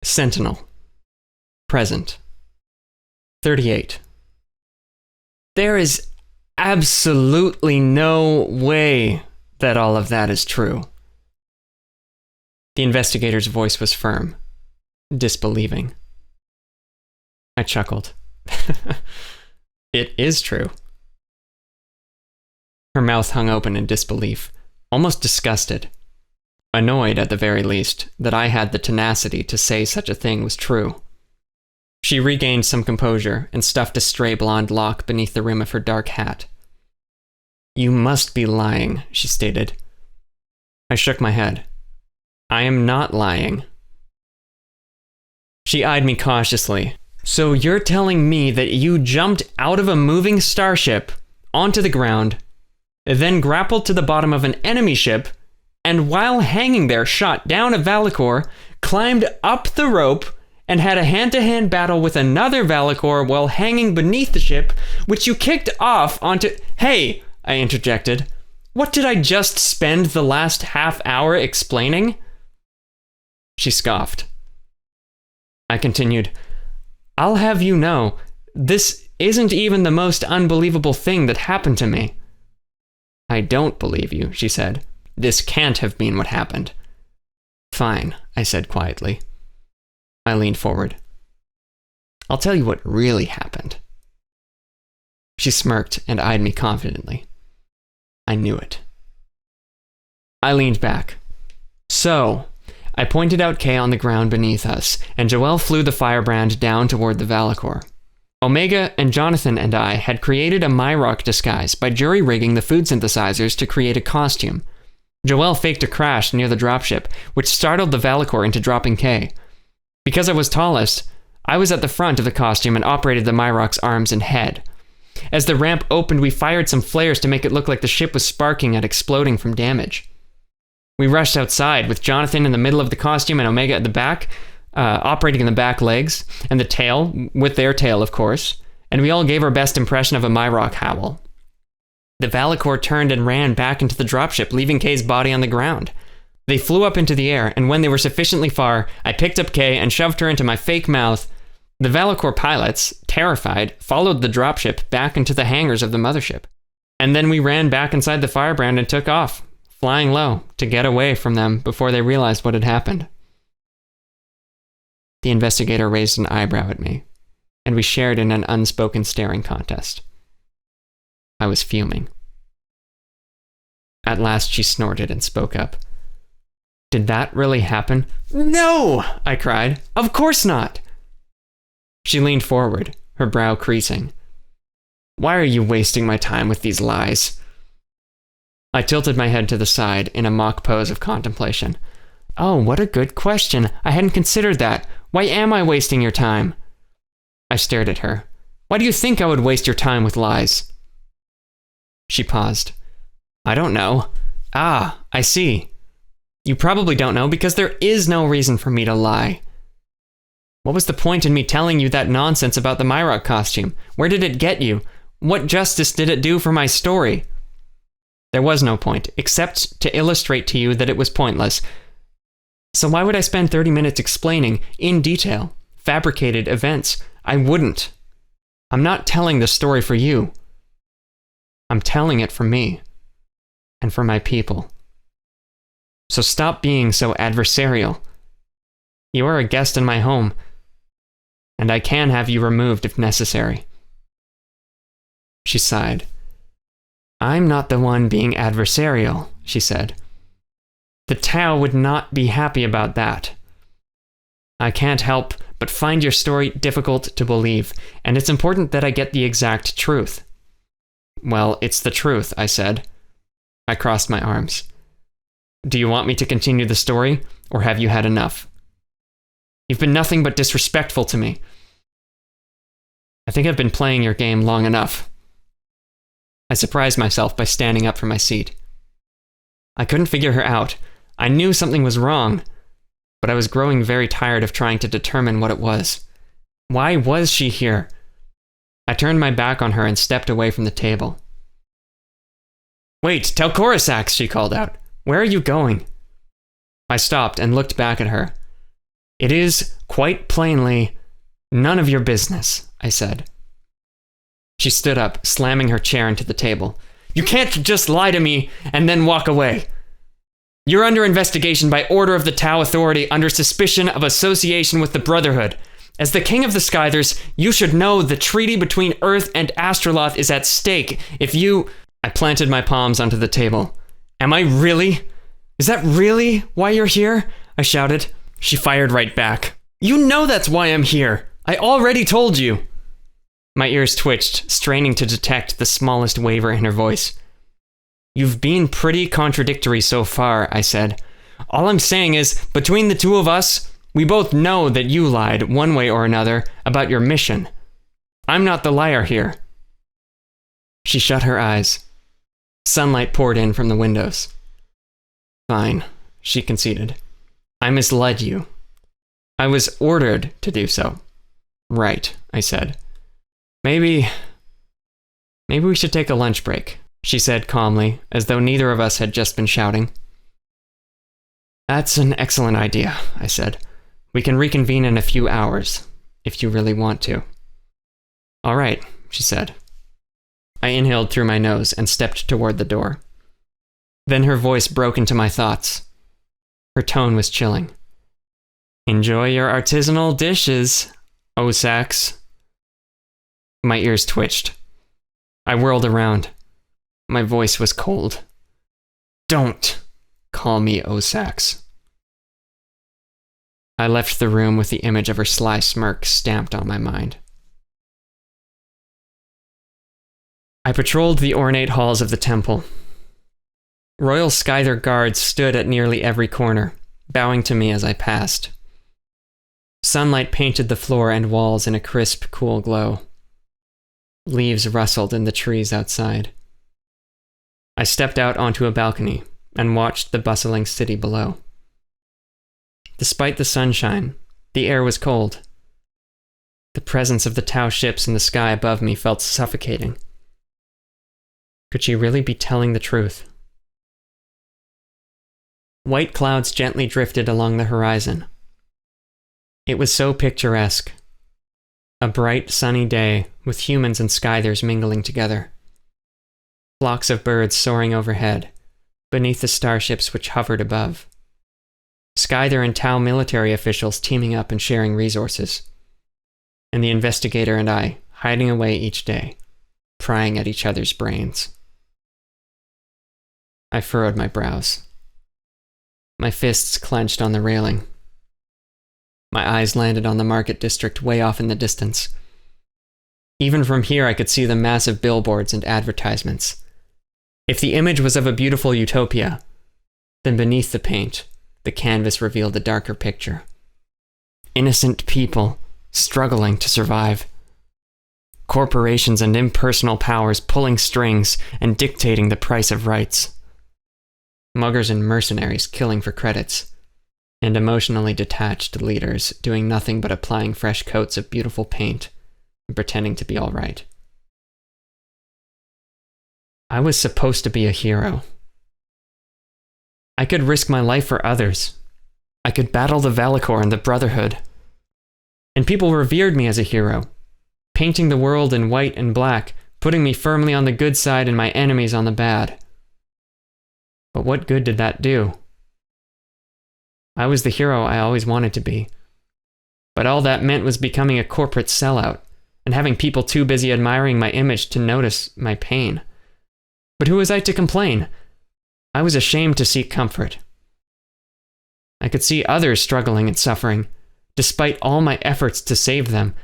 Sentinel. Present. 38. There is absolutely no way that all of that is true. The investigator's voice was firm, disbelieving. I chuckled. It is true. Her mouth hung open in disbelief, almost disgusted. Annoyed, at the very least, that I had the tenacity to say such a thing was true. She regained some composure and stuffed a stray blonde lock beneath the rim of her dark hat. "You must be lying," she stated. I shook my head. "I am not lying." She eyed me cautiously. "So you're telling me that you jumped out of a moving starship onto the ground, then grappled to the bottom of an enemy ship, and while hanging there shot down a Valakor, climbed up the rope, and had a hand-to-hand battle with another Valakor while hanging beneath the ship, which you kicked off onto—" "Hey," I interjected, "what did I just spend the last half hour explaining?" She scoffed. I continued, "I'll have you know, this isn't even the most unbelievable thing that happened to me." "I don't believe you," she said. "This can't have been what happened." "Fine," I said quietly. I leaned forward. "I'll tell you what really happened." She smirked and eyed me confidently. I knew it. I leaned back. "So," I pointed out Kay on the ground beneath us, and Joelle flew the firebrand down toward the Valakor. Omega and Jonathan and I had created a Myrock disguise by jury-rigging the food synthesizers to create a costume. Joelle faked a crash near the dropship, which startled the Valakor into dropping Kay. Because I was tallest, I was at the front of the costume and operated the Myrock's arms and head. As the ramp opened, we fired some flares to make it look like the ship was sparking and exploding from damage. We rushed outside, with Jonathan in the middle of the costume and Omega at the back, operating the back legs, and the tail, with their tail, of course, and we all gave our best impression of a Myrock howl. The Valakor turned and ran back into the dropship, leaving Kay's body on the ground. They flew up into the air, and when they were sufficiently far, I picked up Kay and shoved her into my fake mouth. The Valakor pilots, terrified, followed the dropship back into the hangars of the mothership. And then we ran back inside the firebrand and took off, flying low, to get away from them before they realized what had happened. The investigator raised an eyebrow at me, and we shared in an unspoken staring contest. I was fuming. At last she snorted and spoke up. "Did that really happen?" "No!" I cried. "Of course not!" She leaned forward, her brow creasing. "Why are you wasting my time with these lies?" I tilted my head to the side in a mock pose of contemplation. "Oh, what a good question. I hadn't considered that. Why am I wasting your time?" I stared at her. "Why do you think I would waste your time with lies?" She paused. "I don't know." "Ah, I see. You probably don't know because there is no reason for me to lie. What was the point in me telling you that nonsense about the Myrock costume? Where did it get you? What justice did it do for my story?" "There was no point, except to illustrate to you that it was pointless. So why would I spend 30 minutes explaining, in detail, fabricated events? I wouldn't. I'm not telling the story for you. I'm telling it for me, and for my people. So stop being so adversarial. You are a guest in my home, and I can have you removed if necessary." She sighed. "I'm not the one being adversarial," she said. "The Tau would not be happy about that. I can't help but find your story difficult to believe, and it's important that I get the exact truth." "Well, it's the truth," I said. I crossed my arms. "Do you want me to continue the story, or have you had enough? You've been nothing but disrespectful to me. I think I've been playing your game long enough." I surprised myself by standing up from my seat. I couldn't figure her out. I knew something was wrong, but I was growing very tired of trying to determine what it was. Why was she here? I turned my back on her and stepped away from the table. "Wait, tell Osax," she called out. "Where are you going?" I stopped and looked back at her. It is, quite plainly, none of your business, I said. She stood up, slamming her chair into the table. You can't just lie to me and then walk away. You're under investigation by order of the Tau Authority under suspicion of association with the Brotherhood. As the king of the Skythers, you should know the treaty between Earth and Astroloth is at stake if you... I planted my palms onto the table. Am I really? Is that really why you're here? I shouted. She fired right back. You know that's why I'm here. I already told you. My ears twitched, straining to detect the smallest waver in her voice. You've been pretty contradictory so far, I said. All I'm saying is, between the two of us, we both know that you lied, one way or another, about your mission. I'm not the liar here. She shut her eyes. Sunlight poured in from the windows. Fine, she conceded. I misled you. I was ordered to do so. Right, I said. Maybe we should take a lunch break, she said calmly, as though neither of us had just been shouting. That's an excellent idea, I said. We can reconvene in a few hours, if you really want to. All right, she said. I inhaled through my nose and stepped toward the door. Then her voice broke into my thoughts. Her tone was chilling. Enjoy your artisanal dishes, Osax. My ears twitched. I whirled around. My voice was cold. Don't call me Osax. I left the room with the image of her sly smirk stamped on my mind. I patrolled the ornate halls of the temple. Royal Skyther guards stood at nearly every corner, bowing to me as I passed. Sunlight painted the floor and walls in a crisp, cool glow. Leaves rustled in the trees outside. I stepped out onto a balcony and watched the bustling city below. Despite the sunshine, the air was cold. The presence of the Tau ships in the sky above me felt suffocating. Could she really be telling the truth? White clouds gently drifted along the horizon. It was so picturesque. A bright, sunny day with humans and Skythers mingling together. Flocks of birds soaring overhead, beneath the starships which hovered above. Skyther and Tau military officials teaming up and sharing resources. And the investigator and I hiding away each day, prying at each other's brains. I furrowed my brows. My fists clenched on the railing. My eyes landed on the market district way off in the distance. Even from here I could see the massive billboards and advertisements. If the image was of a beautiful utopia, then beneath the paint, the canvas revealed a darker picture. Innocent people struggling to survive. Corporations and impersonal powers pulling strings and dictating the price of rights. Muggers and mercenaries killing for credits. And emotionally detached leaders doing nothing but applying fresh coats of beautiful paint and pretending to be all right. I was supposed to be a hero. I could risk my life for others. I could battle the Valakor and the Brotherhood. And people revered me as a hero, painting the world in white and black, putting me firmly on the good side and my enemies on the bad. But what good did that do? I was the hero I always wanted to be. But all that meant was becoming a corporate sellout, and having people too busy admiring my image to notice my pain. But who was I to complain? I was ashamed to seek comfort. I could see others struggling and suffering, despite all my efforts to save them,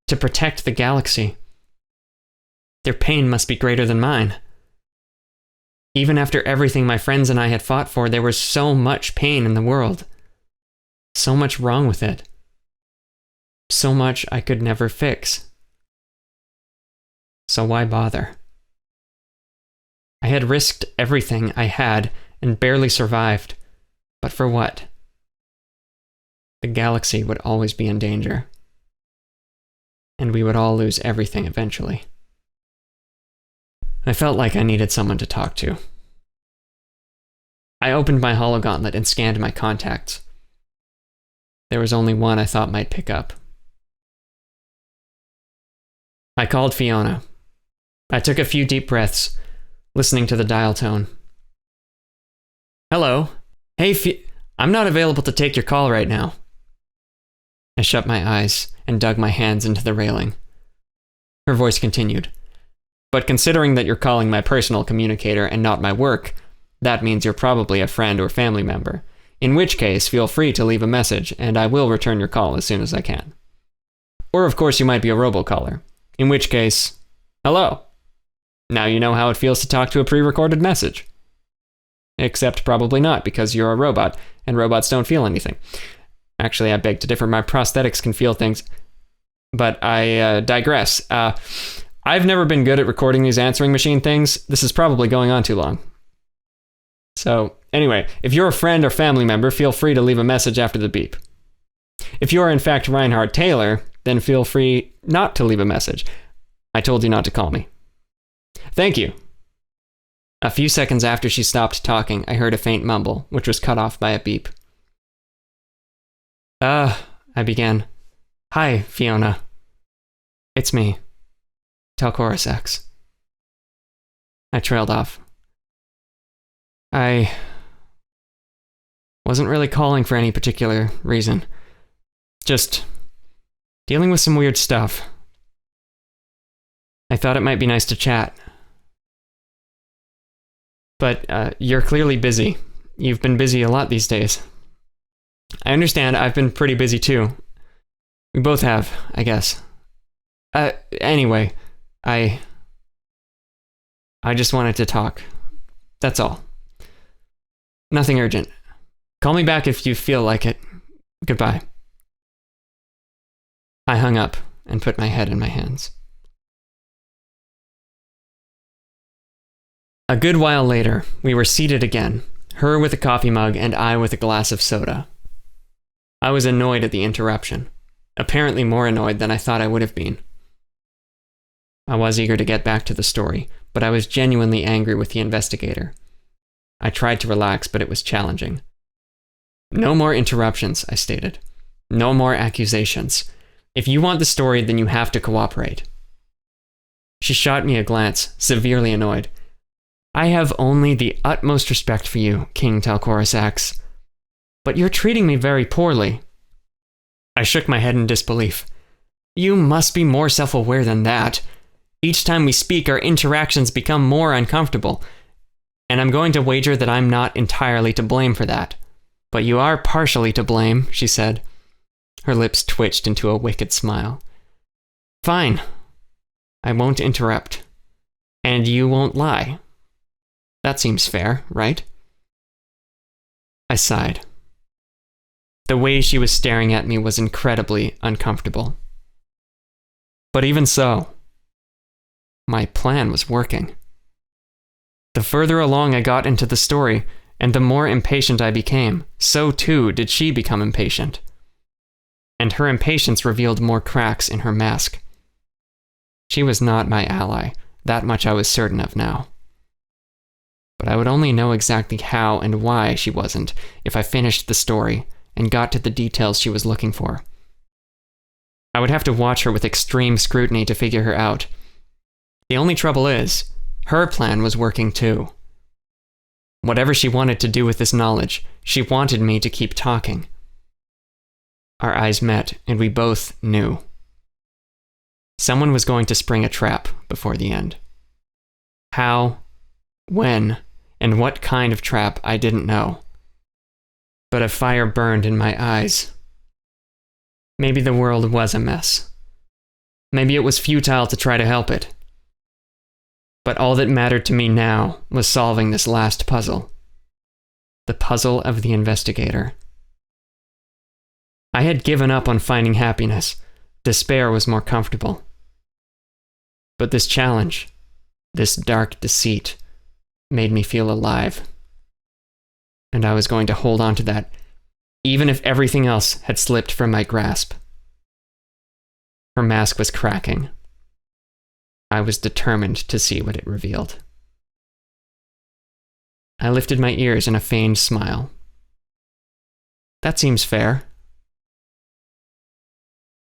to protect the galaxy. Their pain must be greater than mine. Even after everything my friends and I had fought for, there was so much pain in the world. So much wrong with it. So much I could never fix. So why bother? I had risked everything I had and barely survived. But for what? The galaxy would always be in danger. And we would all lose everything eventually. I felt like I needed someone to talk to. I opened my hologauntlet and scanned my contacts. there was only one I thought might pick up. I called Fiona. I took a few deep breaths, listening to the dial tone. Hello. Hey, I'm not available to take your call right now. I shut my eyes and dug my hands into the railing. Her voice continued. But considering that you're calling my personal communicator and not my work, that means you're probably a friend or family member. In which case, feel free to leave a message, and I will return your call as soon as I can. Or of course you might be a robocaller. In which case, hello. Now you know how it feels to talk to a pre-recorded message. Except probably not, because you're a robot, and robots don't feel anything. Actually, I beg to differ, my prosthetics can feel things. But I digress. I've never been good at recording these answering machine things. This is probably going on too long. So, anyway, if you're a friend or family member, feel free to leave a message after the beep. If you are in fact Reinhard Taylor, then feel free not to leave a message. I told you not to call me. Thank you. A few seconds after she stopped talking, I heard a faint mumble, which was cut off by a beep. I began. Hi, Fiona. It's me. Osax. I trailed off. I wasn't really calling for any particular reason. Just dealing with some weird stuff. I thought it might be nice to chat. But you're clearly busy. You've been busy a lot these days. I understand, I've been pretty busy too. We both have, I guess. Anyway, I just wanted to talk. That's all. Nothing urgent. Call me back if you feel like it. Goodbye. I hung up and put my head in my hands. A good while later, we were seated again, her with a coffee mug and I with a glass of soda. I was annoyed at the interruption, apparently more annoyed than I thought I would have been. I was eager to get back to the story, but I was genuinely angry with the investigator. I tried to relax, but it was challenging. No more interruptions, I stated. No more accusations. If you want the story, then you have to cooperate. She shot me a glance, severely annoyed. I have only the utmost respect for you, King Osax. But you're treating me very poorly. I shook my head in disbelief. You must be more self-aware than that. Each time we speak, our interactions become more uncomfortable. And I'm going to wager that I'm not entirely to blame for that. But you are partially to blame, she said. Her lips twitched into a wicked smile. Fine. I won't interrupt. And you won't lie. That seems fair, right? I sighed. The way she was staring at me was incredibly uncomfortable. But even so, my plan was working. The further along I got into the story, and the more impatient I became, so too did she become impatient. And her impatience revealed more cracks in her mask. She was not my ally, that much I was certain of now. But I would only know exactly how and why she wasn't if I finished the story and got to the details she was looking for. I would have to watch her with extreme scrutiny to figure her out. The only trouble is, her plan was working too. Whatever she wanted to do with this knowledge, she wanted me to keep talking. Our eyes met, and we both knew. Someone was going to spring a trap before the end. How, when, and what kind of trap I didn't know. But a fire burned in my eyes. Maybe the world was a mess. Maybe it was futile to try to help it. But all that mattered to me now was solving this last puzzle. The puzzle of the investigator. I had given up on finding happiness. Despair was more comfortable. But this challenge, this dark deceit, made me feel alive. And I was going to hold on to that, even if everything else had slipped from my grasp. Her mask was cracking. I was determined to see what it revealed. I lifted my ears in a feigned smile. That seems fair.